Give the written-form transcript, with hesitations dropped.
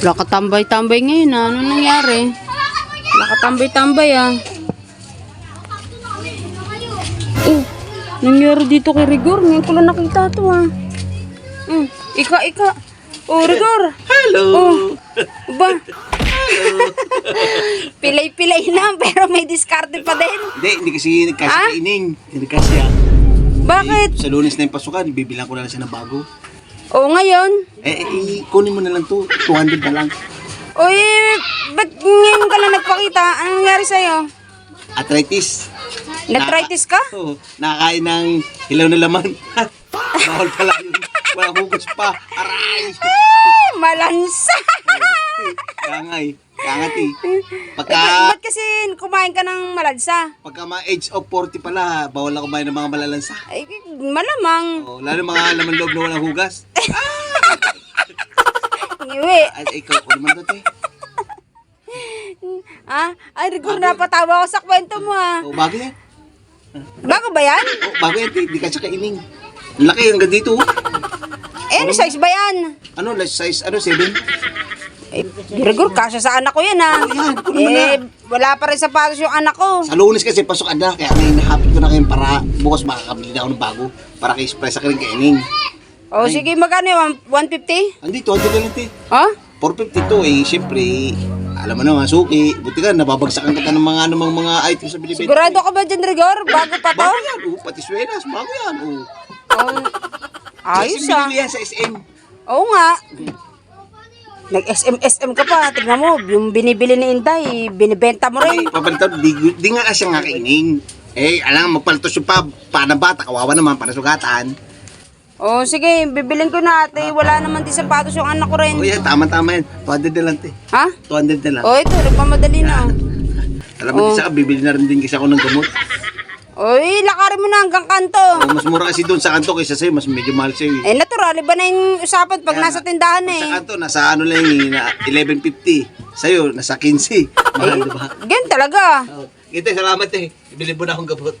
Wala ka tambay-tambay ngayon ah. Ano nangyari? Wala ka tambay-tambay ah. Oh, nangyari dito kay Rigor. Ngayon ko lang nakita to ah. Ika. Oh, Rigor. Hello. Oh, ba? Pilay-pilay na pero may diskarte pa din. Hindi kasi nagkasya kay Ining. Nagkasya. Bakit? Sa Lunes na yung pasukan, bibilang ko na lang siya ng bago. Oh, ngayon? Kunin mo na lang to. 200 na lang. Uy, ba't ngayon ka lang nagpakita? Anong nangyari sa'yo? Arthritis. Nag-arthritis ka? Oo. Nakakain ng hilaw na laman. Bawal pala yun. Walang hugas pa. Aray! Ay, malansa! Kangay. Kangat eh. Ba't kasi kumain ka ng malansa? Pagka mga age of 40 pala, bawal na kumain ng mga malalansa. Ay, malamang. Oh, lalo mga laman loob na walang hugas. Iwi. Ay, ikaw, ano naman to, eh? Ay, Rigor, napatawa ko sa kwento mo ah. Oh, bago yan. Bago ba yan? Oh, bago yan, hindi ka siya kaining. Ang laki, hanggang dito. Eh, ano size ba yan? Ano, size, 7? Eh, Rigor, kasya sa anak ko yan ah. Yan, kunin mo na. Wala pa rin sapatos yung anak ko. Sa Lunes kasi pasok ada, kaya ngayon nahapit ko na kayo para bukas makakabili na ako ng bago para kay express sa kaining. Oh, sige, magkano yun? 150? Andito, 200 na lang, te. Ha? 450 to, siyempre, alam mo naman, suki, buti ka, nababagsakan ka ng mga anumang mga items sa binibenta. Sigurado ka ba dyan, Rigor? Bago pa to? Bago yan, pati swenas, bago yan, Ayos SM ah. binili yan sa SM. Oo nga. Nag-SM ka pa. Tignan mo, yung binibili ni Inday, binibenta mo rin. Papalito, di nga kasi nga kaining. Alam, magpalitos yung panabata, kawawa naman, panasugatan. Oh, sige, bibilin ko na ate. Wala naman din sapatos yung anak ko rin. O yan, tama-tama yan. 200 na lang, te. Ha? 200 na lang. Oh, ito, nagmamadali na. Alam mo, isa ka, bibili na rin din kasi ako ng gamot. Oy, lakarin mo na hanggang kanto. Mas mura kasi doon sa kanto kaysa sa'yo, mas medyo mahal sa'yo. Eh, natural, iba na yung usapan pag nasa tindahan eh. Sa kanto, nasa ano lang na 11.50. Sa'yo, nasa 15. Mahal, diba? Ganyan talaga. Ginte, salamat eh. Ibili mo na akong gamot.